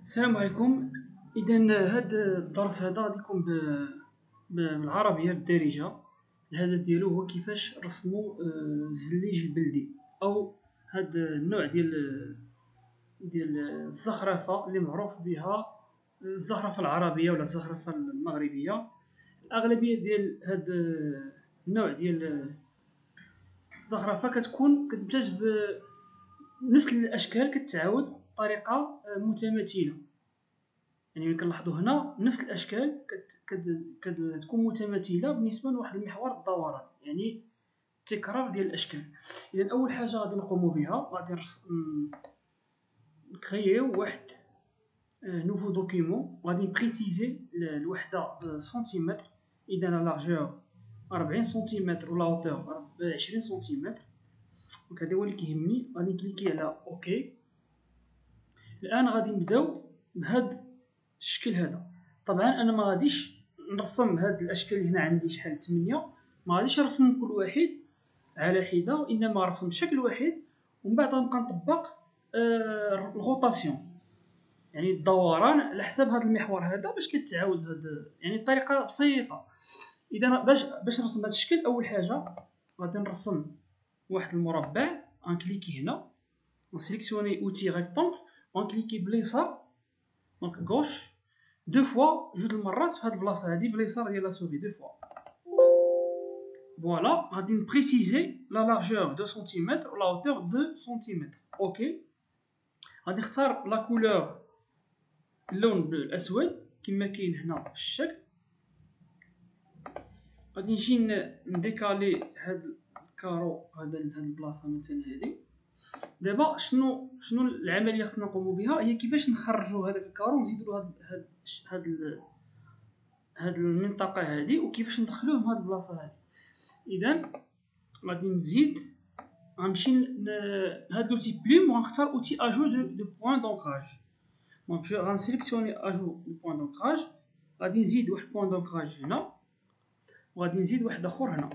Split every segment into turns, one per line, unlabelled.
السلام عليكم. اذا هذا الدرس هذا غادي يكون بالعربيه بالدارجه. الهدف ديالو هو كيفاش نرسموا الزليج البلدي او هذا النوع ديال الزخرفه اللي معروف بها الزخرفه العربيه ولا الزخرفه المغربيه. الاغلبيه ديال هذا النوع ديال الزخرفه كتكون كتمتاز بنفس الاشكال كتعاود بطريقه متماثله. يعني ملي كنلاحظوا هنا نفس الاشكال كتكون متماثله بالنسبه لواحد المحور الدوران، يعني التكرار ديال الاشكال. اذا اول حاجه غادي نقوموا بها غادي نكرييو واحد نوفو دوكيمون، غادي نبريسيزي الوحده سنتيمتر. اذا لا لارجور 40 سنتيمتر ولا هوتور 20 سنتيمتر. دونك هذا هو اللي كيهمني. غادي نكليكي على اوكي. الان غادي نبداو بهذا الشكل هذا. طبعا انا ما غاديش نرسم هاد الاشكال اللي هنا عندي شحال 8، ما غاديش نرسم كل واحد على حده، وانما نرسم شكل واحد ومن بعد غنبقى نطبق الغوطاسيون، يعني الدوران على حساب هذا المحور هذا باش كتعاود هاد، يعني الطريقه بسيطه. اذا باش نرسم هذا الشكل اول حاجه غادي نرسم واحد المربع. غنكليكي هنا نسيليكسيوني اوتي ريكتونغل ونكليكي باليسار دونك غوش دو فوا، جوج المرات في هاد البلاصه هادي باليسار ديال لا سوري دو فوا. فوالا غادي نبريسيزي لا لارجور 2 سنتيمتر و لا هوتور 2 سنتيمتر. اوكي غادي نختار لا كولور اللون الاسود كما كاين هنا في الشكل. غادي نجي نديكالي هاد الكارو هذا لهاد البلاصه مثلا هادي. دابا شنو العمليه خصنا نقوموا بها هي كيفاش نخرجوا هذاك الكارو ونزيدوا له هاد المنطقه هادي وكيفاش ندخلوه لهاد البلاصه هادي. اذا غادي نزيد غنمشي لهاد لوتي بلوم وغنختار اوتي اجو دو بوين دونكراج. دونك غنسيليكسيوني اجو دو بوين دونكراج. غادي نزيد واحد بوين دونكراج هنا وغادي نزيد واحد اخر هنا.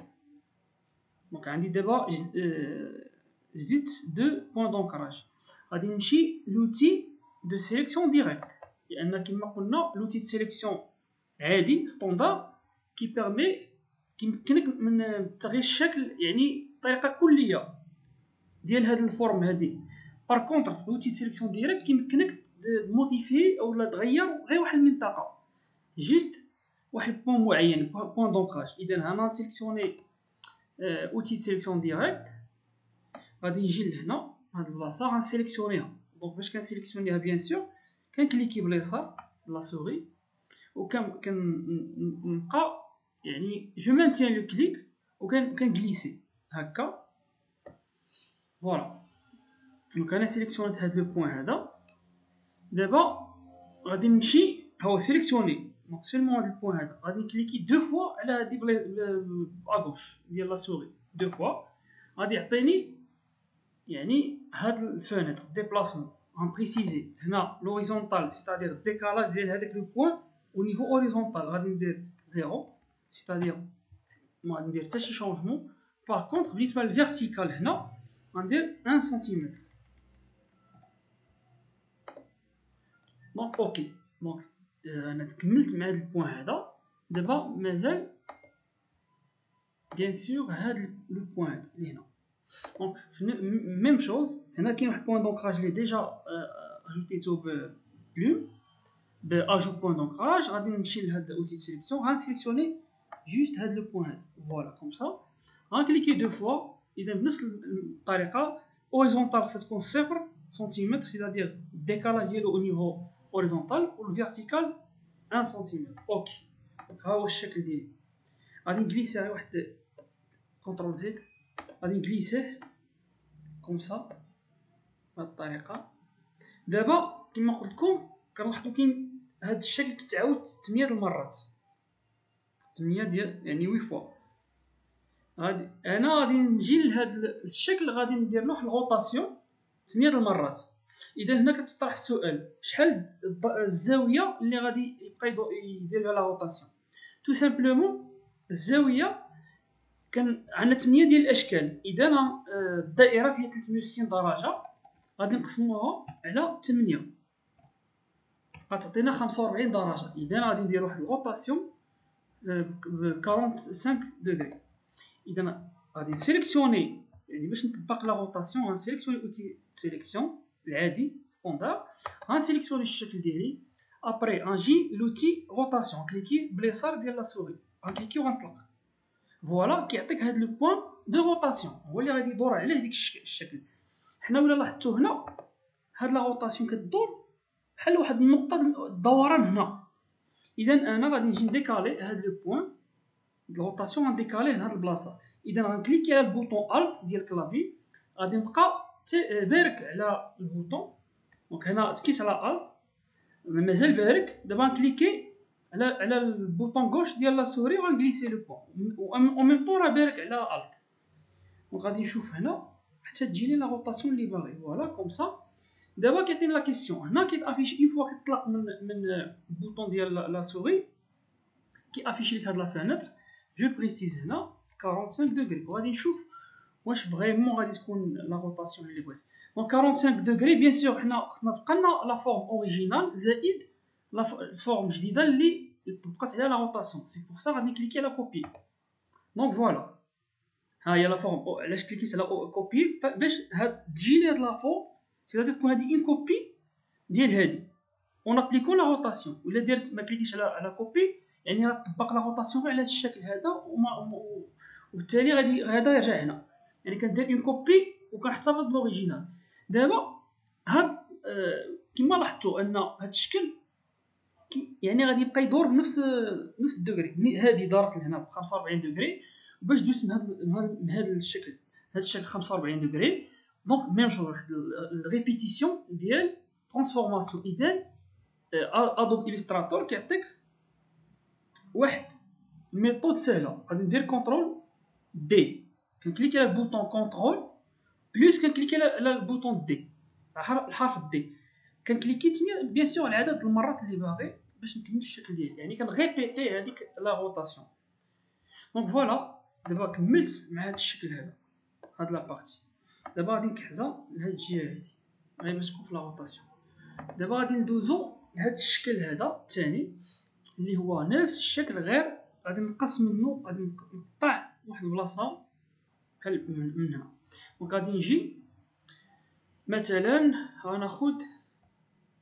دونك عندي دابا زدت دو بوين دونكراج. غادي نمشي لوتي دو سيليكسيون ديريكت، لان كما قلنا لوتي دو سيليكسيون عادي ستاندار كيبيرمي كيمكنك من تغيير الشكل، يعني بطريقه كليه ديال هاد الفورم هادي. بار كونطر لوتي دو سيليكسيون ديريكت كيمكنك موديفي اولا تغير غير واحد المنطقه، جوست واحد بوين معين بوين دونكراج. اذا هنا سيليكسيوني اوتي دو سيليكسيون ديريكت. غادي نجي لهنا هاد البلاصه غنسيليكسيونيها. دونك باش كنسيليكسيونيها بيان سور كنكليكي باليسار لا سوري كنبقى يعني جو مانتيان لو كليك وكنغليسي هكا. فوالا دونك انا سيليكسيونيت هاد لو بوين هذا. دابا غادي نمشي هو سيليكسيوني دونك سيلمون هاد البوين هذا. غادي نكليكي دو فوا على هادي اغوش ديال لا سوري دو فوا. غادي يعطيني يعني هاد الفونيتر ديبلاسمون. غنبريسيزي هنا لوريزونطال سيتادير الديكالاج ديال هذاك لو بوين او نيفو اوريزونطال غادي ندير 0، سيتادير ما غادي ندير حتى شي شونجمون. باغ كونطخ بالنسبه للفيرتيكال هنا غندير 1 سنتيمتر. دونك اوكي. دونك انا كملت مع هذا البوين هذا. دابا مازال بيان سور هذا لو بوين هذا اللي هنا. دونك ميم شوز هنا كاين واحد بوين دونكراج اللي ديجا اجوتيتو بلوم باجو بوين دونكراج. غادي نمشي لهاد اوتي سيليكسيون غنسيليكسيوني جوست هاد لو بوين هذا. فوالا كوم سا غنكليكي دو فوا. اذا بنفس الطريقه اوريزونطال ستكون 0 سنتيمتر سيتادير الديكالاج ديالو او نيفو اوريزونطال والفيرتيكال 1 سنتيمتر. اوكي ها هو الشكل ديالي. غادي نجليسي على واحد كونترول زد. غادي نجليسيه كوم سا بهاد الطريقه. دابا كما قلت لكم كنلاحظوا كاين هاد الشكل كيتعاود 8 المرات، 8 ديال يعني 8 فوا. غادي انا غادي نجي لهاد الشكل غادي ندير له واحد الغوطاسيون 8 المرات. اذا هنا كتطرح السؤال شحال الزاويه اللي غادي يبقى يدير لها لا غوطاسيون. تو سامبلومون الزاويه كان عندنا 8 ديال الاشكال. اذا الدائره فيها 360 درجه غادي نقسموها على 8. غتعطينا 45 درجه. اذا غادي ندير واحد الروتاسيون ب 45 دوغري. اذا غادي نسيليكسيوني، يعني باش نطبق لا روتاسيون غنسيليكسيوني اوتي سيليكسيون العادي ستاندار، غنسيليكسيوني الشكل ديالي. ابري غنجي لوتي روتاسيون كليكي باليسار ديال لا سوري، غنكليكي وغنطلق. فوالا كيعطيك هاد لو بوين دو روتاسيون هو اللي غادي يدور عليه ديك الشكل. حنا ولا لاحظتو هنا هاد لا روتاسيون كدور بحال واحد النقطه الدوران هنا. اذا انا غادي نجي نديكالي هاد لو بوين د الروتاسيون، غنديكاليه لهاد البلاصه. اذا غنكليكي على البوطون الت ديال الكلافي، غادي نبقى بارك على البوطون. دونك هنا تكيت على الت مازال بارك. دابا نكليكي على البوطون غوش ديال لا سوري وغنغليسي لو بوين، و ميم طون راه بارك على الت. دونك غادي نشوف هنا حتى تجيني لا روتاسيون اللي باغي. فوالا كوم سا. دابا كيعطيني لا كيسيون هنا كيتافيش اون فوا كتطلق من البوطون ديال لا سوري، كيافيشي لك هاد لا فانتر. جو بريسيز هنا 45 دوغري، وغادي نشوف واش فريمون غادي تكون لا روتاسيون اللي بغيت. دونك 45 دوغري بيان سور حنا خصنا تبقى لنا لا فورم اوريجينال زائد الفورم جديده اللي طبقات عليها لا روتاسيون. سي بور سا غادي نكليكي على كوبي. دونك فوالا ها هي لا فورم. علاش كليكيت على كوبي؟ باش تجيني هاد لا فورم، سي تكون هادي اون كوبي ديال هادي اون ابليكو لا روتاسيون. ولا درت ما كليكيتش على كوبي يعني غتطبق لا روتاسيون على هاد الشكل هذا، وبالتالي غادي هذا يرجع هنا. يعني كندير اون كوبي وكنحتفظ بالاوريجينال. دابا هاد كما لاحظتوا ان هاد الشكل يعني غادي يبقى يدور بنفس الدوغري. هادي دارت لهنا ب 45 دوغري، باش دوزت من هاد الشكل 45 دوغري. دونك ميم شو واحد الريبيتيسيون ديال ترانسفورماسيون. اذا ادوب إليستراتور كيعطيك واحد ميثود سهله. غادي ندير كونترول دي، كنكليكي على البوطون كونترول بلس كنكليكي على البوطون دي، الحرف دي كنكليكي تما بيان سور العدد المرات اللي باغي باش نكمل الشكل ديالي. يعني كنغيبيتي هذيك لا روتاسيون. دونك فوالا دابا كملت مع هذا الشكل هذا، هاد لا بارتي. دابا غادي نكحزها لهاد الجهه هادي غير باش تكون في لا روتاسيون. دابا غادي ندوزو لهاد الشكل هذا الثاني اللي هو نفس الشكل، غير غادي نقص منه، غادي نقطع واحد البلاصه بحال من هنا. دونك غادي نجي مثلا غناخد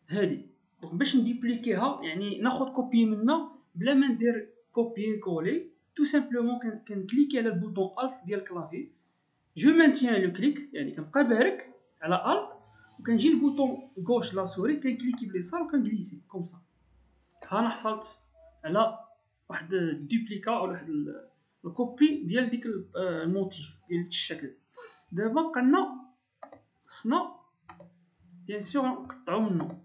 هادي. دونك باش نديبليكيها يعني ناخد كوبي منها بلا ما ندير كوبي كولي، تو سامبلومون كنكليكي على البوطون الت ديال الكلافي، جو مانتيان لو كليك يعني كنبقى بارك على الت، وكنجي البوطون غوش لا سوري كنكليكي باليسار وكنغليسي كوم سا. ها انا حصلت على واحد الدوبليكا او واحد الكوبي ديال ديك الموتيف ديال ديك الشكل. دابا بقالنا خصنا بيان سور نقطعو منه.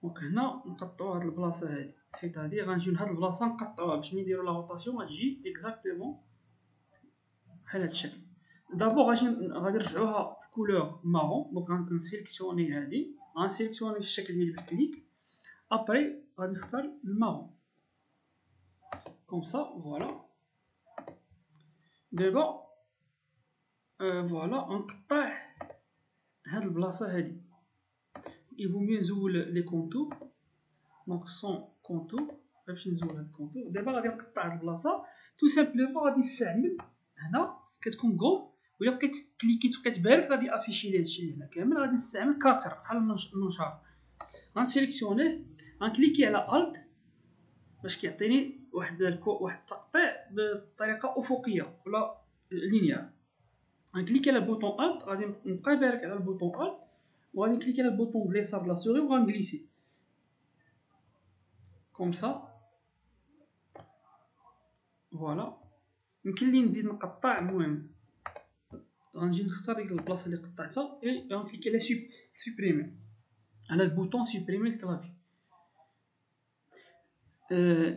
دونك هنا نقطعو هاد البلاصه هادي، سيتادير غنجيو لهاد البلاصه نقطعوها باش ملي نديرو لا روتاسيون غتجي اكزاكتومون بحال هاد الشكل. دابا غادي نرجعوها كولور مارون. دونك غنسيليكسيوني هادي، غنسيليكسيوني الشكل ديالي بالكليك، ابري غادي نختار المارون كوم سا. فوالا دابا فوالا نقطع هاد البلاصه هادي. il vaut mieux نزول لي كونتور. دونك سون كونتور باش نزول هاد الكونتور. دابا غادي نقطع هاد البلاصه تو سامبلومون. غادي نستعمل هنا كتكون غو، ولا بقيت كليكيت بقيت بارك غادي افيشي لي هادشي اللي هنا كامل. غادي نستعمل كاتر بحال المنشار. غنسيليكسيونيه، غنكليكي على الت باش كيعطيني واحد التقطيع بطريقه افقيه ولا لينيار. غنكليكي على البوطون الت، غادي نبقى بارك على البوطون الت، وغادي نكليكي على البوطون د اليسار د لا سوري وغنغليسي كوم سا. فوالا يمكن لي نزيد نقطع. المهم غنجي نختار ديك البلاصه اللي قطعتها اي غنكليكي على سوبريمي على البوطون سوبريمي الكلافي.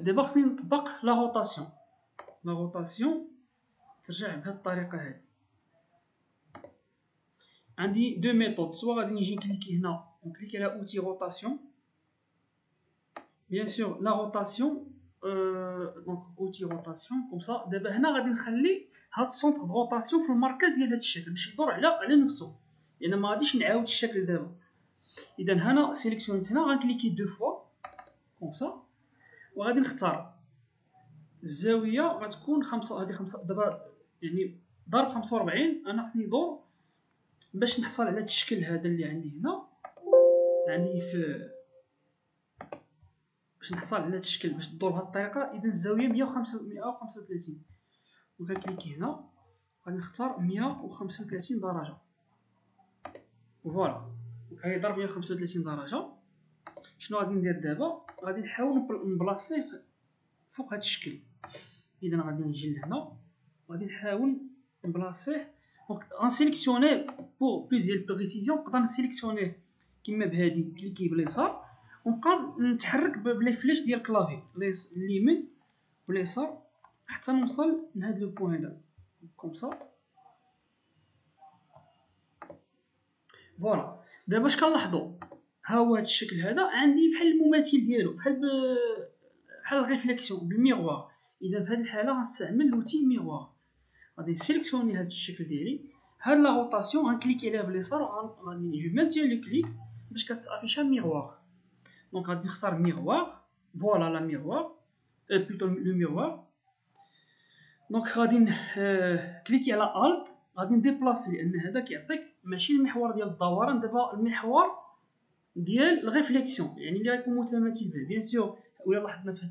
دابا خصني نطبق لا روتاسيون. لا روتاسيون ترجع بهاد الطريقه هادي. عندي دو ميثود، سوا غادي نجي نكليكي هنا ونكليكي على اوتي روتاسيون بيان سور لا روتاسيون. دونك اوتي روتاسيون كوم سا. دابا هنا غادي نخلي هاد السونتر دو روتاسيون في الماركاز ديال هاد الشكل باش يدور على نفسه، لان ما غاديش نعاود الشكل دابا. اذا هنا سيليكسيونيت هنا غنكليكي دو فوا كون سا وغادي نختار الزاويه غتكون 5. هذه 5 دابا يعني ضرب 45. انا خصني ندور باش نحصل على هذا الشكل هذا اللي عندي هنا، عندي في باش نحصل على هذا الشكل باش ندور بهذه الطريقه. اذا الزاويه 135 وكنكليكي هنا غادي نختار 135 درجه فوالا. هاي ضرب 135 درجه. شنو غادي ندير دابا؟ غادي نحاول نبلاصيه فوق هذا الشكل. اذا غادي نجي لهنا غادي نحاول نبلاصيه. دونك غنسيليكسيوني بور بلوس ديال بريسيزيون. نقدر نسيليكسيونيه كيما بهادي كليكي باليسار ونبقى نتحرك بلي فليش ديال الكلافي اليمين واليسار حتى نوصل لهاد لو بوين هذا كوم سا فوالا. دابا اش كنلاحظوا؟ ها هو هاد الشكل هذا عندي بحال المماثل ديالو، بحال الريفليكسيون بالميغوار. اذا في هذه الحاله غنستعمل لوتي ميغوار. غادي نسيليكسيوني هاد الشكل ديالي. هاد لا روتاسيون غنكليكي عليها باليسار غادي جو مانتيان لو كليك باش كتافيشا ميغوار. دونك غادي نختار ميغوار فوالا لا ميغوار بلوتو لو ميغوار. دونك غادي كليكي على الت غادي نديبلاسي لان هذا كيعطيك ماشي المحور ديال الدوران، دابا المحور ديال الريفليكسيون يعني اللي غيكون متماثل به. بيان سور ولا لاحظنا في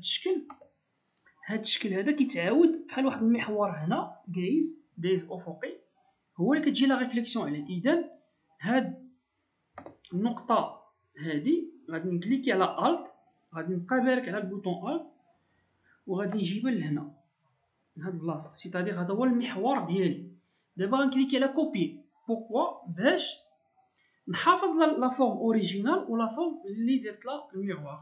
هاد الشكل هذا كيتعاود بحال واحد المحور هنا دايز افقي هو اللي كتجي لا ريفليكسيون عليه. اذا هاد النقطه هادي غادي نكليكي على الت غادي نبقى بارك على البوطون الت وغادي نجيبها لهنا لهاد البلاصه. سيتادير هذا هو المحور ديالي. دابا غنكليكي على كوبي. بوركوا؟ باش نحافظ لا فورم اوريجينال ولا فورم اللي درت لها الميغوار.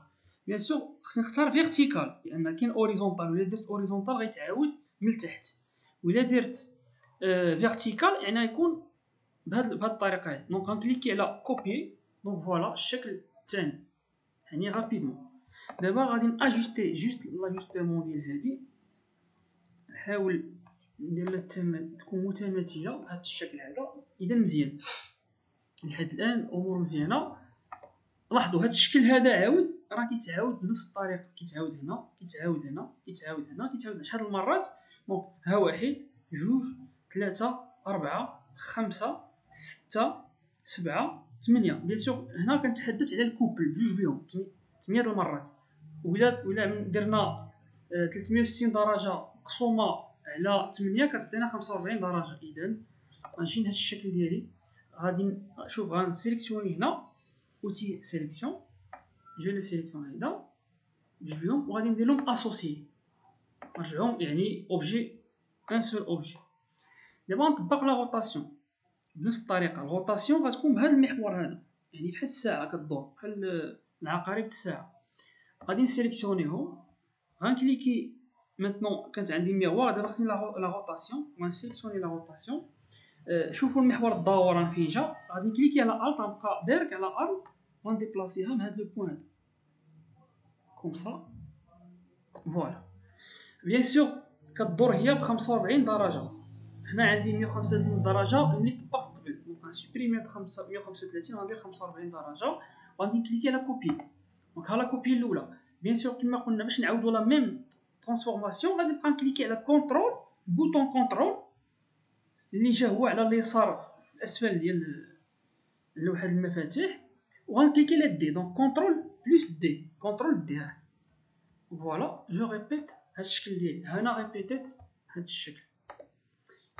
بيان سور خصني نختار فيرتيكال لان كاين اوريزونتال. ولا درت اوريزونتال غيتعاود من التحت، ولا درت فيرتيكال يعني غيكون بهاد الطريقه هادي. دونك غنكليكي على كوبي. دونك فوالا الشكل الثاني يعني رابيدمون. دابا غادي ناجوستي جوست لاجوستمون ديال هادي، نحاول ندير لها تكون متماثله بهذا الشكل هذا. اذا مزيان لحد الان الامور مزيانه. لاحظوا هذا الشكل هذا عاود راه كيتعاود بنفس الطريقه، كيتعاود هنا كيتعاود هنا كيتعاود هنا كيتعاود شحال المرات. دونك ها 1 2 3 4 5 6 7 8. بيان سور هنا كنتحدث على الكوبل بجوج بهم 8 المرات. ولا درنا 360 درجه مقسومه على 8 كتعطينا 45 درجه. اذا غنجي لهذا الشكل ديالي غادي نشوف غنسيليكسيوني هنا اوتي سيليكسيون جو لي سيليكسيون هيدا بجوج بهم وغادي ندير لهم اسوسيي نرجعهم يعني اوبجي ان سول اوبجي. دابا نطبق لا روتاسيون بنفس الطريقه. الروتاسيون غتكون بهذا المحور هذا يعني بحال الساعه كدور بحال العقارب الساعه. غادي نسيليكسيونيهم غنكليكي ميتنون كانت عندي ميغوار. دابا خصني لا روتاسيون غنسيليكسيوني لا روتاسيون. شوفوا المحور الدوران فين جا. غادي نكليكي على الت غنبقى بارك على الت ونديبلاسيها لهاد لو بوين هذا كوم سا فوالا. بيان سور كدور هي ب 45 درجه. هنا عندي 135 درجه اللي طبقت قبل. دونك غنسوبريمي 135 غندير 45 درجه وغادي نكليكي على كوبي. دونك ها لا كوبي الاولى. بيان سور كما قلنا باش نعاودوا لا ميم ترانسفورماسيون غادي نبقى نكليكي على كونترول بوطون كونترول اللي جا هو على اليسار في الاسفل ديال لوحه المفاتيح وغنكليكي على دي. دونك كونترول بلس دي كونترول دي فوالا. جو ريبيت هاد الشكل ديالي. هنا ريبيتيت هاد الشكل.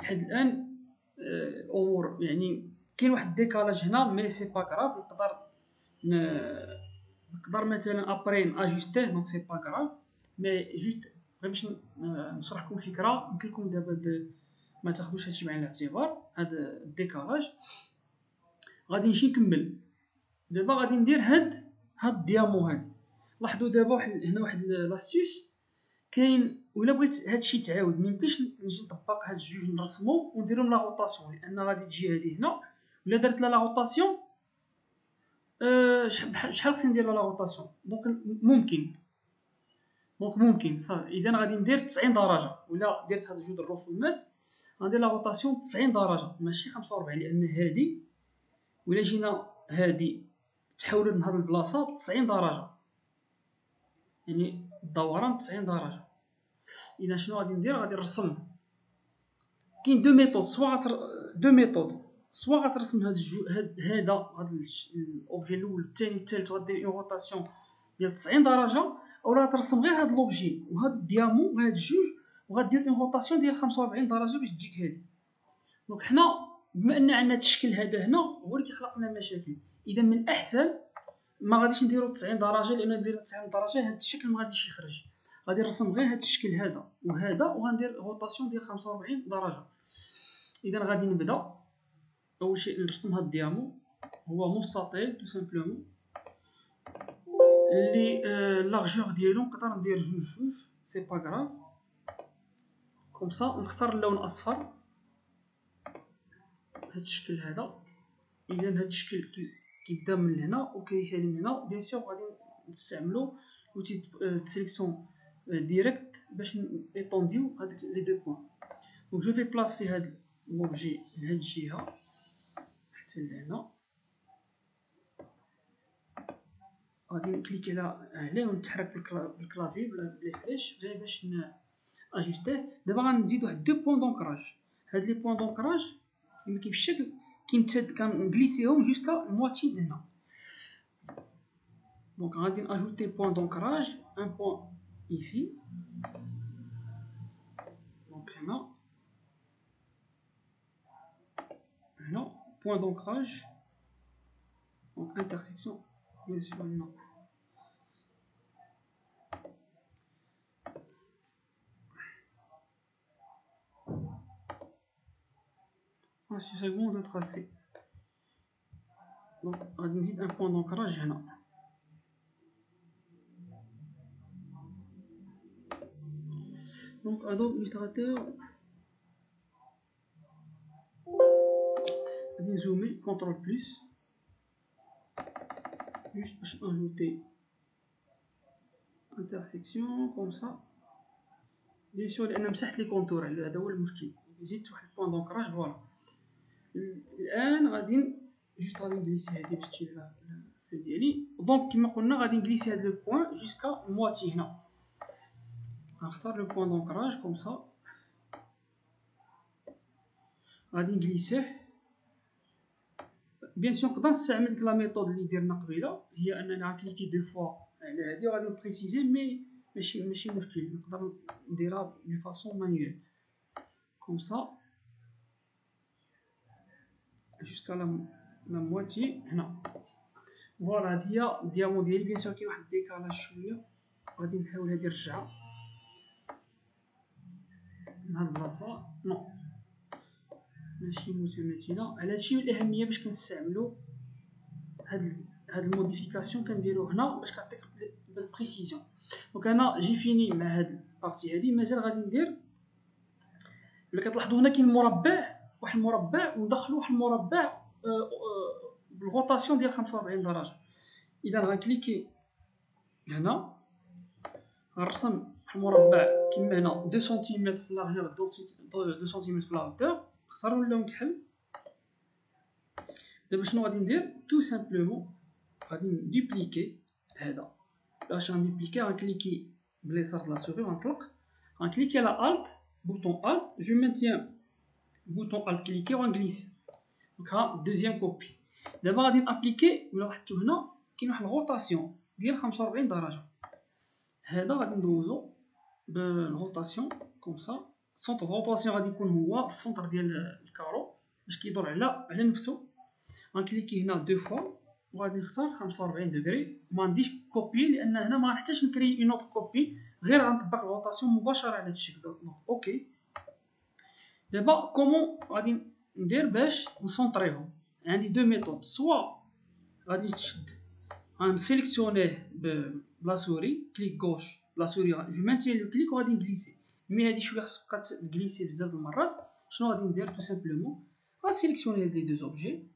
لحد الان الامور يعني كاين واحد الديكالاج هنا مي سي با كراف. نقدر مثلا ابري ناجوستيه دونك سي با كراف مي جوست غير باش نشرح لكم فكره. يمكن لكم دابا ما تاخذوش هادشي بعين الاعتبار هذا الديكالاج. غادي نمشي نكمل. دابا غادي ندير هاد الديامو هادي. لاحظوا دابا هنا واحد لاستيس كاين. ولا بغيت هادشي يتعاود ميمكنش نجي نطبق هاد الجوج نرسمو ونديرهم لا روتاسيون لان غادي تجي هادي هنا. ولا درت لا روتاسيون شحال خصني ندير لا روتاسيون. دونك ممكن صافي. اذا غادي ندير 90 درجه. ولا درت هاد جوج الرسومات غندير لا روتاسيون 90 درجه ماشي 45 لان هادي ولا جينا هادي تحولوا لهاد البلاصه 90 درجه، يعني الدوران 90 درجه. اذا شنو غادي ندير؟ غادي نرسم. كاين دو ميثود، سوا غترسم هاد هذا الاوبجي الاول الثاني الثالث وغدير اون روتاسيون ديال 90 درجه، اولا ترسم غير هاد لوبجي وهاد الديامون وهاد الجوج وغدير اون روتاسيون ديال 45 درجه باش تجيك هادي. دونك حنا بما ان عندنا التشكيل هذا هنا هو اللي كيخلق لنا مشاكل، اذا من الاحسن ما غاديش نديرو 90 درجه، لان نديرو 90 درجه هاد الشكل ما غاديش يخرج. غادي نرسم غير هاد الشكل هذا وهذا وغندير روتاسيون ديال 45 درجه. اذا غادي نبدا. اول شيء نرسم هاد الديامون، هو مستطيل تو سامبلومون اللي لارجور ديالو نقدر ندير جوج سي با غراف كوم سا. نختار اللون اصفر هاد الشكل هذا. اذا هاد الشكل كيبدا من هنا وكيسالي من هنا. بيان سور غادي نستعملو اوتي سيليكسيون ديريكت باش ايطونديو هاد لي دو بوين. دونك جو في بلاسي هاد لوبجي لهاد الجهه حتى لهنا. غادي نكليكي عليه ونتحرك بالكلافي بلا فليش غير باش اجوستيه. دابا غنزيد واحد دو بوين دونكراج. هاد لي بوين دونكراج كيما كاين في الشكل كنغليسيهم جوسكا المواتي لهنا. دونك غادي ناجوتي بوين دونكراج، ان بوين ايسي. دونك هنا بوين دونكراج. دونك انترسيكسيون bien sûr non. Ensuite c'est bon de tracer. Donc غادي نزيد un point d'ancrage هنا. Donc Adobe Illustrator غادي نزومي CTRL plus juste باش ajouter intersection comme ça. bien sûr لان مسحت لي كونتور، هذا هو المشكل. زدت واحد بوين دونكراج فوالا. الان غادي جوست غادي نجليسي هادي باش تجي الفيل ديالي. دونك كما قلنا غادي نجليسي هاد لو بوين جوسكا مواتي هنا. غنختار لو بوين دونكراج كوم سا. غادي نجليسيه. بيان سور نقدر نستعمل ديك لا ميثود اللي درنا قبيله، هي اننا غنكليكي دو فوا على هادي وغادي نبريسيزي، مي ماشي مشكل، نقدر نديرها دو فاصون مانيوال كوم سا جوسكا لا مواتي هنا. فوالا هادي هي الديامون ديالي. بيان سور كاين واحد الديكالاج شويه، غادي نحاول هادي نرجعها لهاد البلاصه. نو ماشي متماثله. على هادشي الاهميه باش كنستعملو هاد الموديفيكاسيون كنديرو هنا باش كنعطيك بالبريسيزيون. دونك انا جي فيني مع هاد البارتي هادي. مازال غادي ندير اللي كتلاحظوا هنا كاين مربع، واحد المربع وندخلو واحد المربع بالروتاسيون ديال 45 درجه. اذا غنكليكي هنا غنرسم واحد المربع كيما هنا 2 سنتيمتر في لارجور 2 سنتيمتر في لاوتور. نختارو اللون كحل. دابا شنو غادي ندير؟ تو سامبلومون غادي ندوبليكي هذا. باش غندوبليكي غنكليكي باليسار د لا سوري غنطلق، غنكليكي على الت بوطون الت، جو مانتيان بوطون الت كليكي وغنغليسي. دونك ها دوزيام كوبي. دابا غادي نابليكي ولا لاحظتو هنا كاين واحد الروتاسيون ديال 45 درجه. هذا غادي ندوزو بالروتاسيون كوم سا. السونتر روتاسيون غادي يكون هو السونتر ديال الكارو باش كيدور على نفسه. غنكليكي هنا دو فوا وغادي نختار 45 دوغري. ما عنديش كوبي لان هنا ما نحتاجش نكري اون اوتر كوبي، غير غنطبق الروتاسيون مباشره على هذا الشكل. دونك اوكي. دابا كومون غادي ندير باش نسونطريهم؟ عندي دو ميثود. سوا غادي تشد غنسيليكسيونيه بلا سوري كليك غوش لا سوري، جو مانتيان لو كليك وغادي نجليسي. مي هادي شويه خص تبقى تجليسي بزاف د المرات. شنو غادي ندير؟ تو سامبلومون غنسيليكسيوني هاد لي دو اوبجي.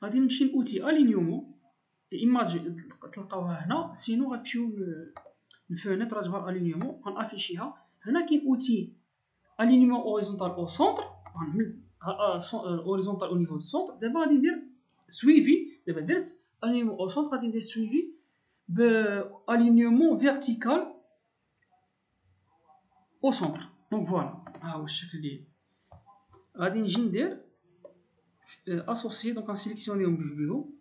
غادي نمشي لأوتي الينيومون. ايماج تلقاوها هنا، سينو غتمشيو لفونيتر غتظهر الينيومون غنافيشيها. هنا كاين اوتي الينيومون اوريزونتال او سونتر، غنعمل اوريزونتال او نيفو دو سونتر. دابا غادي ندير سويفي. دابا درت alignement au centre غادي ندير suivi بalignement vertical au centre. Donc voilà, ها هو الشكل ديالي. غادي نجي ندير associer، donc غنسيليكسيونيهم بجوج بيهم،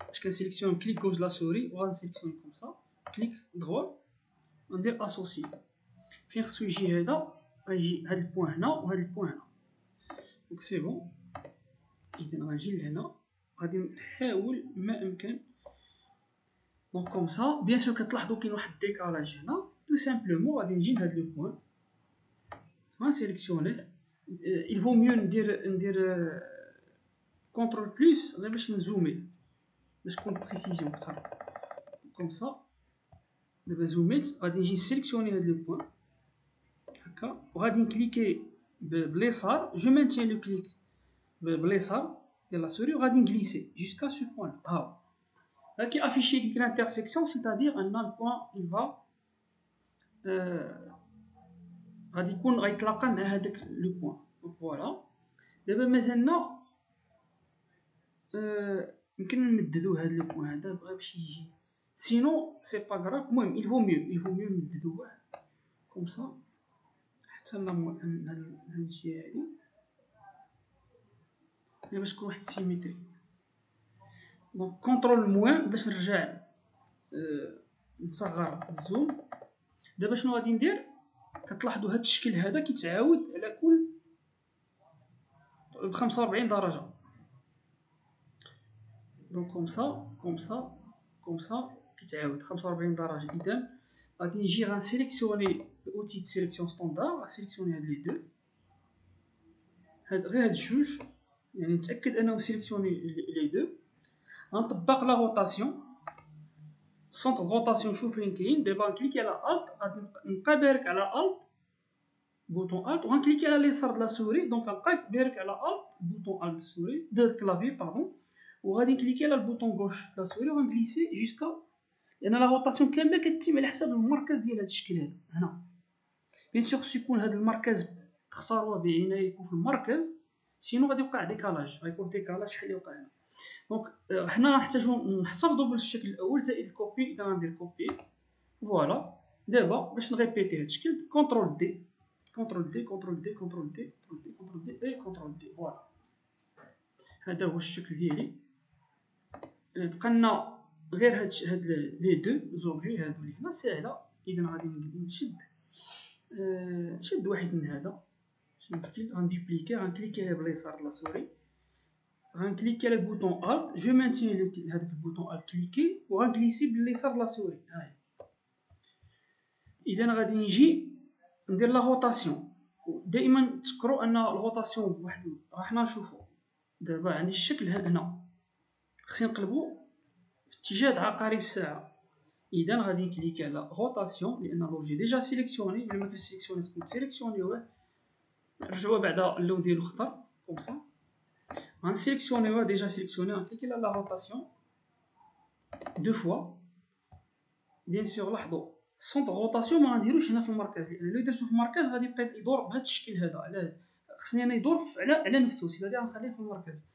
باش كنسيليكسيون كليك غوش لا سوري وغنسيليكسيوني كوم سا، كليك دغوا وندير associer. فين خصو يجي هذا، غيجي هاد البوان هنا وهاد البوان هنا. دونك سي بون. إذا غنجي لهنا غادي نحاول ما أمكن. دونك كوم سا بيان سور كتلاحظوا كاين واحد الديكالاج هنا، تو سامبلومون غادي نجي لهاد لو بوان غنسيليكسيونيه. il vaut mieux ندير كونترول بلس غير باش نزومي باش تكون بريسيزيون اكثر. كوم سا دابا زوميت غادي نجي نسيليكسيوني هاد لو بوان هكا وغادي نكليكي باليسار، جو مانتيان لو كليك باليسار ديال لا سوري وغادي نغليسي جوسكا سو بوان. ها هو كي افيشي كيك لانترسيكسيون، سيتادير ان البوان il va غادي يكون غيتلاقى مع هذاك لو بوان. دونك فوالا دابا مازالنا يمكن نمددو هاد لو بوان هذا بغا باش يجي، سينو سي با غراف. المهم il vaut mieux نمددوه كوم سا حتى هاد الجهه هادي باش تكون واحد السيميتري. دونك كونترول موان باش نرجع نصغر الزوم. دابا شنو غادي ندير، كتلاحظوا هاد الشكل هذا كيتعاود على كل ب 45 درجه. دونك كوم سا كوم سا كوم سا كيتعاود 45 درجه. اذا غادي نجي غنسيليكسيوني اوتي د سيليكسيون ستاندار، غنسيليكسيوني هاد لي دو، غير هاد الجوج، يعني نتاكد انه سيليكسيوني لي دو. غنطبق لا روتاسيون، سونتر روتاسيون شوف فين كاين. دابا نكليكي على الت، غادي نبقى بارك على الت بوطون الت وغنكليكي على اليسار د لا سوري. دونك غنبقى بارك على الت بوطون الت سوري د الكلافي باردون، وغادي نكليكي على البوطون غوش د لا سوري وغنغليسي جوسكا، لان لا روتاسيون كامله كتتم على حساب المركز ديال هاد الشكل هذا هنا. بيان سور خصو يكون هاد المركز تختاروه بعناية في المركز، سينو غادي يوقع ديكالاج، غيكون ديكالاج شحال يوقع هنا. دونك حنا غنحتاجو نحتفظوا بالشكل الاول زائد الكوبي. اذا غندير كوبي فوالا. دابا باش نغيبيتي هاد الشكل، كونترول دي كونترول دي كونترول دي كونترول دي كونترول دي كونترول دي اي كونترول دي. فوالا هذا هو الشكل ديالي. بقى لنا غير هاد لي دو زوبجي هادو اللي هنا ساهله. اذا غادي نشد واحد من هذا، ماشي مشكل. غنديبليكي، غنكليكي عليه باليسار د لا سوري، غنكليكي على البوطون الت، جو مانتيان هذاك البوطون الت كليكي وغنغليسي باليسار د لا سوري. هاهي. اذا غادي نجي ندير لا روتاسيون. دائما تذكروا ان الروتاسيون بوحدو راحنا نشوفو. دابا عندي الشكل هنا، خصني نقلبو في اتجاه عقارب الساعه. اذا غادي نكليكي على روتاسيون لان لوجي ديجا سيليكسيوني، الا ما كنسيليكسيوني خصك تسيليكسيونيوه، نرجعوه بعدا اللون ديالو خضر كوم سا. غنسيليكسيونيوه ديجا سيليكسيوني، غنكليكي على لا روتاسيون دو فوا. بيان سور لاحظوا السونتر روتاسيون ما غنديروش هنا في المركز، لان الا درتو في المركز غادي يبقى يدور بهذا الشكل هذا. على خصني انا يدور على نفسه، سيتادير غنخليه في المركز.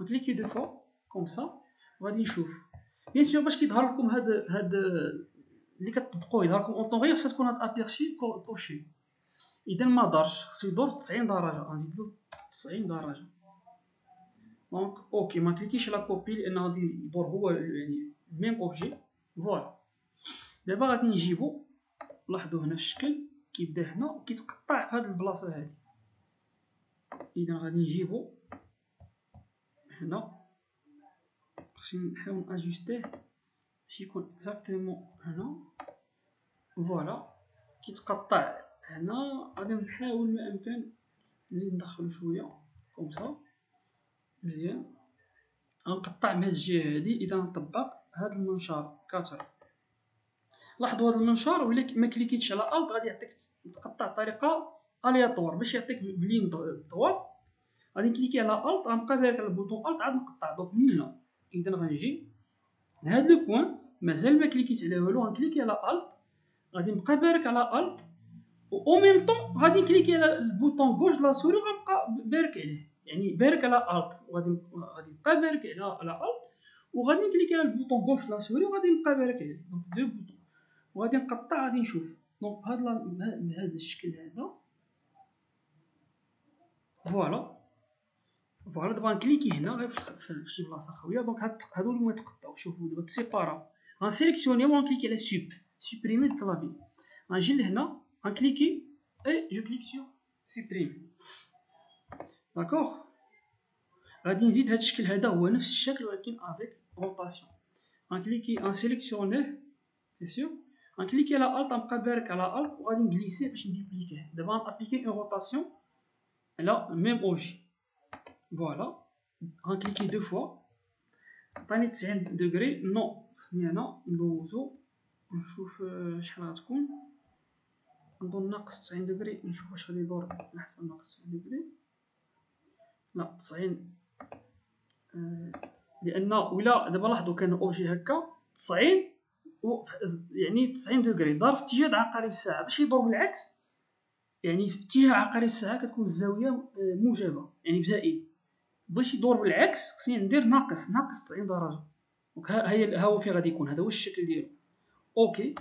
غنكليكي دو فوا كوم سا وغادي نشوف. بيان سور باش كيظهر لكم هاد اللي كتطبقوه يظهر لكم اون طون غير خصها تكون هاد ابيرشي كوشي. اذا ما دارش خصو يدور 90 درجه، غنزيدلو 90 درجه. دونك اوكي ما كليكيش على كوبي لان غادي يدور هو يعني ميم اوبجي. فوالا دابا غادي نجيبو، لاحظوا هنا في الشكل كيبدا هنا كيتقطع في هاد البلاصه هادي. اذا غادي نجيبو هنا، خصني نحاول اجوستيه باش يكون اكزاكتومون هنا. فوالا كيتقطع هنا. غادي نحاول ما امكن نزيد ندخلو شويه كوم سا مزيان. غنقطع من هاد الجهه هادي. اذا نطبق هاد المنشار كاتر، لاحظوا هاد المنشار ولا ما كليكيتش على الت غادي يعطيك تقطع بطريقه الياطوار باش يعطيك بلين طوال. غادي نكليكي على الت، غنبقى بارك على البوطون الت عاد نقطع. دونك من هنا اذا غنجي لهاد لو بوين مازال ما كليكيت عليه والو، غنكليكي على الت، غادي نبقى بارك على الت و ميم طون غادي نكليكي على البوطون غوش د لا سوري وغنبقى بارك عليه، يعني بارك على الت وغادي نبقى بارك على الت وغادي نكليكي على البوطون غوش لا سوري وغادي نبقى بارك عليه. دونك دو بوطون وغادي نقطع غادي نشوف. دونك بهذا الشكل هذا فوالا دابا نكليكي هنا غير في شي بلاصه خاويه. دونك هادو اللي يتقطعوا. شوفوا دابا تسيبارا غنسيليكسيوني وغنكليكي على سوبريمي الكلافي. غنجي لهنا غنكليكي اي جو كليك سور سوبريمي. داكوغ غادي نزيد هاد الشكل هذا هو نفس الشكل ولكن افيك روتاسيون. غنكليكي غنسيليكسيونيه بيان سور غنكليكي على الت غنبقى بارك على الت وغادي نجليسيه باش نديبليكيه. دابا غنابليكي اون روتاسيون على ميم اوبجي. فوالا غنكليكي دو فوا عطاني 90 دوغري. نو خصني انا ندوزو نشوف شحال غتكون. نظن ناقص 90 دوغري. نشوف واش غادي يدور احسن ناقص 90 دوغري. لا 90 لان ولا دابا لاحظوا كان اوبجي هكا 90 يعني 90 دوغري دار في اتجاه عقارب الساعه. باش يدور بالعكس يعني في اتجاه عقارب الساعه كتكون الزاويه موجبه يعني بزائد. باش يدور بالعكس خصني ندير ناقص 90 درجه. دونك ها هو فين غادي يكون. هذا هو الشكل ديالو. اوكي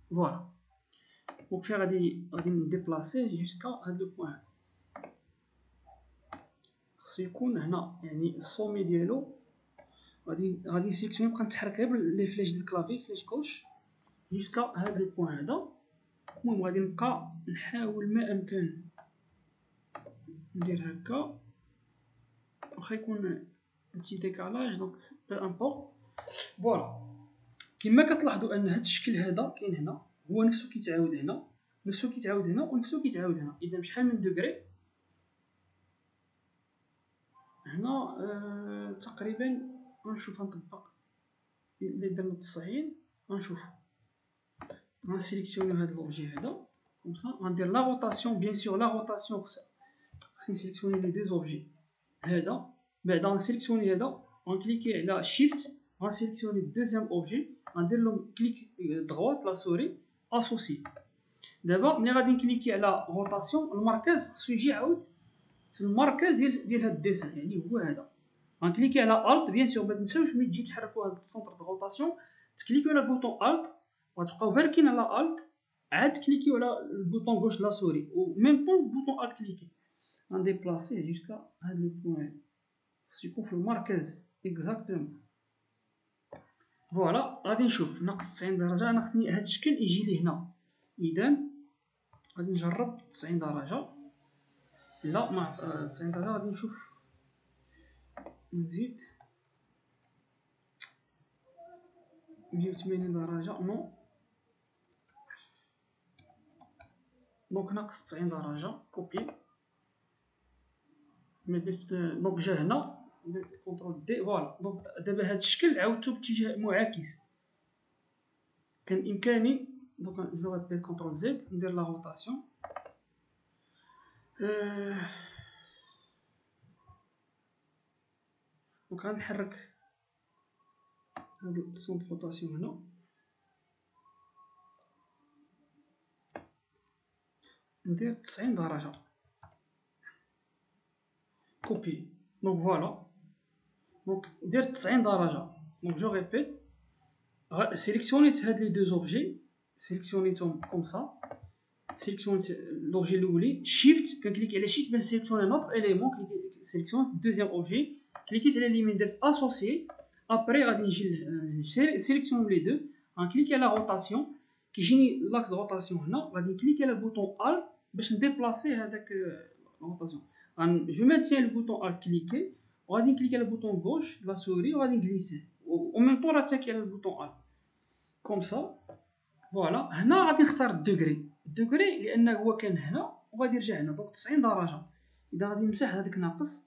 فوالا. دونك فين غادي نديبلاسيه جوسكا هاد لو بوين. خصو يكون هنا يعني السومي ديالو. غادي سيليكسيوني نبقى نتحرك غير لي فلاش ديال الكلافي فلاش كوش جوسكا هاد لو بوين هذا. المهم غادي نبقى نحاول ما امكن ندير هكا واخا يكون بتي ديكالاج. دونك بو امبورط. فوالا كما كتلاحظوا ان هاد الشكل هذا كاين هنا هو نفسه كيتعاود هنا نفسه كيتعاود هنا ونفسه كيتعاود هنا. اذا شحال من دوغري هنا تقريبا غنشوف نطبق اللي درنا 90 غنشوفو. غنسيليكسيونيو هاد لوبجي هذا كوم سا. غندير لا روتاسيون بيان سور. لا روتاسيون خصني نسيليكسيوني لي دو اوبجي. هذا بعدا غنسيليكسيوني هذا غنكليكي على شيفت غنسيليكسيوني الدوزيام اوبجي غندير لهم كليك دغوات لا سوري اسوسي. دابا ملي غادي نكليكي على روتاسيون المركز خصو يجي عاود في المركز ديال هاد الديسان يعني هو هذا. غنكليكي على الت بيان سور ما تنساوش ملي تجي تحركوا هاد السونتر دو روتاسيون تكليكيو على البوطون الت وتبقاو باركين على الت عاد كليكيو على البوطون غوش لا سوري و ميم طون البوطون الت كليكي. غنديبلاسيه جوسكا هاد لو بوين خصو يكون في المركز اكزاكتومون. فوالا غادي نشوف ناقص 90 درجه. انا خصني هاد الشكل يجي لي هنا. اذا غادي نجرب 90 درجه. لا مع 90 درجه غادي نشوف نزيد 180 درجه. نو دونك ناقص 90 درجه كوبي. دونك جا هنا كونترول دي. فوالا دونك دابا هاد الشكل عاودتو باتجاه معاكس. كان بامكاني دونك جو ريبيت كونترول زد ندير لا روتاسيون. دونك غنحرك هاد السونط روتاسيون هنا ندير 90 درجه كوبي. دونك فوالا دونك درت 90 درجه. دونك جو ريبيت سيليكسيونيت هاد لي دو زوبجي سيليكسيونيتهم كوم سا. سيليكسيونيت لوبجي الاولي شيفت كنكليك على شيفت باش سيليكسيوني نوتر اليمون. سيليكسيونيت الدوزيام اوبجي كليكيت على اليمين درت اسوسيي. ابري غادي نجي سيليكسيون لي دو غنكليكي على روتاسيون كيجيني لاكس دو روتاسيون هنا. غادي نكليكي على البوطون الت باش نديبلاسي هذاك روتاسيون. جو مانتيان البوطون الت كليكي وغادي نكليكي على البوطون غوش لا سوري وغادي نجليسيه و ميم طون راتاكي على البوطون الت كوم سا. فوالا هنا غادي نختار الدوغري لان هو كان هنا وغادي يرجع هنا. دونك 90 درجه. اذا غادي نمسح هذاك ناقص.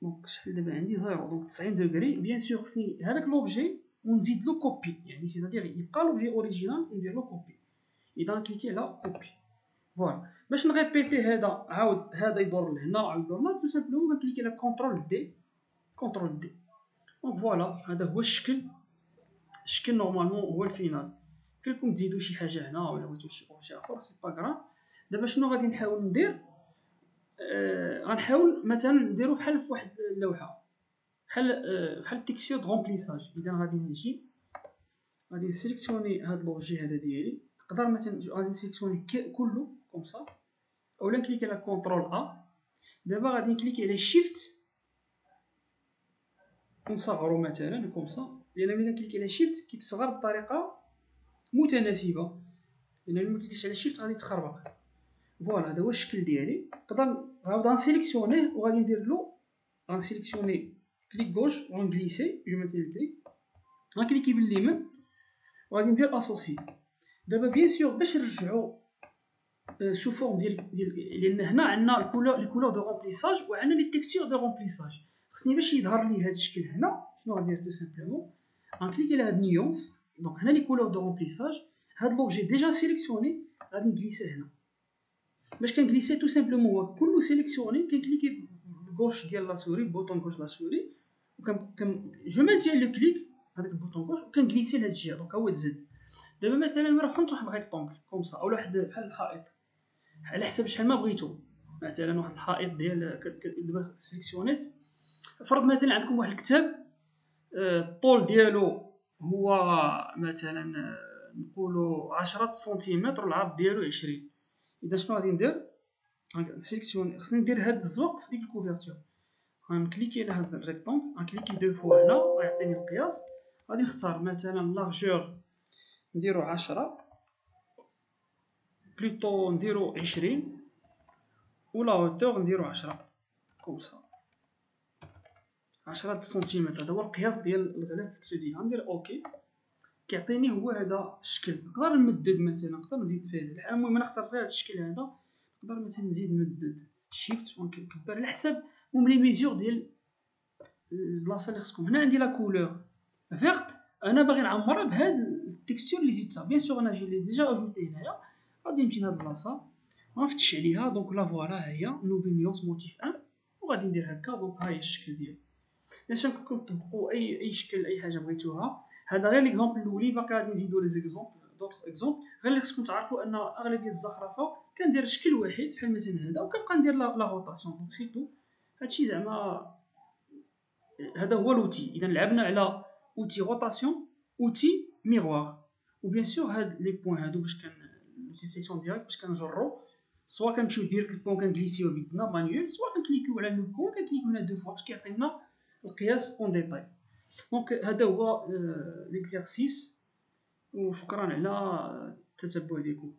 دونك شحال دابا عندي 0. دونك 90 دوغري. بيان سور خصني هذاك لوبجي ونزيد له كوبي يعني سيتادير يبقى لوبجي اوريجينال وندير له كوبي. اذا كليكي على كوبي. فوالا باش نغيبيتي هذا عاود هذا يدور لهنا عاود يدور لهنا تو سامبلومون كنكليكي على كونترول دي. دونك فوالا هذا هو الشكل نورمالمون هو الفينال. كلكم تزيدوا شي حاجه هنا ولا بغيتو شي اوبجي اخر سي با غراف. دابا شنو غادي نحاول ندير؟ غنحاول مثلا نديرو فحال في واحد اللوحه بحال التكستير د رومبليساج. اذا غادي نجي غادي نسيليكسيوني هاد لوجي هذا ديالي، نقدر مثلا غادي نسيليكسيوني كله كوم سا، اولا نكليكي على كونترول ا. دابا غادي نكليكي على شيفت ونصغرو مثلا كوم سا، لان ملي كنكليكي على شيفت كيتصغر بطريقه متناسبه، لان ملي كليكيش على شيفت غادي تخربق. فوالا هذا هو الشكل ديالي. نقدر غنبدا نسيليكسيونيه وغادي ندير له غنسيليكسيوني كليك غوش وغنغليسي جو مثلا كليك، غنكليكي باليمين وغادي ندير اسوسي. دابا بيان سور باش نرجعو سو فورم ديال لان هنا عندنا لي كولور دو رومبليساج وعندنا لي تيكستور دو رومبليساج. خصني باش يظهر لي هذا الشكل هنا شنو غندير؟ تو سامبلومون غنكليكي على هاد نيونس. دونك هنا لي كولور دو رومبليساج، هاد لوجي ديجا سيليكسيوني غادي نغليسيه هنا. باش كنغليسيه تو سامبلومون هو كله سيليكسيوني، كنكليكي بالغوش ديال لا سوري، بوطون غوش لا سوري، وكن جو مانتيان لو كليك هذاك البوطون غوش وكنغليسي لهاد الجهه. دونك هو تزاد. دابا مثلا وين رسمت واحد الريكتونغل كوم سا، اولا واحد بحال الحائط على حسب شحال ما بغيتو، مثلا واحد الحائط ديال دابا سيليكسيونيت. فرض مثلا عندكم واحد الكتاب الطول ديالو هو مثلا نقولوا 10 سنتيمتر والعرض ديالو 20. اذا شنو غادي ندير؟ سيليكسيوني، خصني ندير هاد الزواق في ديك الكوفرتور. غنكليكي على هاد الريكتونغل، غنكليكي دو فوا هنا ويعطيني القياس. غادي نختار مثلا لارجور نديرو 10 بلوتو نديرو 20 و لا هوتور نديرو 10 كوم سا 10 سنتيمتر. هذا هو القياس ديال الغلاف التسديد. غندير اوكي، كيعطيني هو هذا الشكل. نقدر نمدد مثلا، نقدر نزيد فيه. المهم انا اخترت غير هذا الشكل هذا. نقدر مثلا نزيد نمدد شيفت ونكبر على حسب لي ميزور ديال البلاصه اللي خصكم. هنا عندي لا كولور فيرت، انا باغي نعمرها بهاد التكستور اللي زيدتها. بيان سور انا جي لي ديجا اجوتي هنايا. غادي نمشي لهاد البلاصه ونفتش عليها. دونك لا فوالا ها هي نوفي نيونس موتيف 1 وغادي ندير هكا. دونك ها هي الشكل ديالو. بيان سور كنتو تطبقوا اي شكل اي حاجه بغيتوها. هذا غير ليكزومبل الاولي، باقي غادي نزيدو لي زيكزومبل دوطخ اكزومبل. غير اللي خصكم تعرفوا ان اغلبيه الزخرفه كندير شكل واحد بحال مثلا هذا وكنبقى ندير لا روتاسيون. دونك سيتو هادشي زعما هذا هو لوتي. اذا لعبنا على اوتي روتاسيون، اوتي ميغوار، وبيان سور هاد لي بوين هادو باش كان لوتي سيكسيون ديريكت باش كنجرو. سوا كنمشيو ديريكت للبوين كنغليسيو بيدنا مانيوال، سوا كنكليكيو على لو بوين كنكليكيو هنا دو فوا باش كيعطينا القياس اون ديتاي. دونك هذا هو ليكزارسيس، وشكرا على التتبع ديالكم.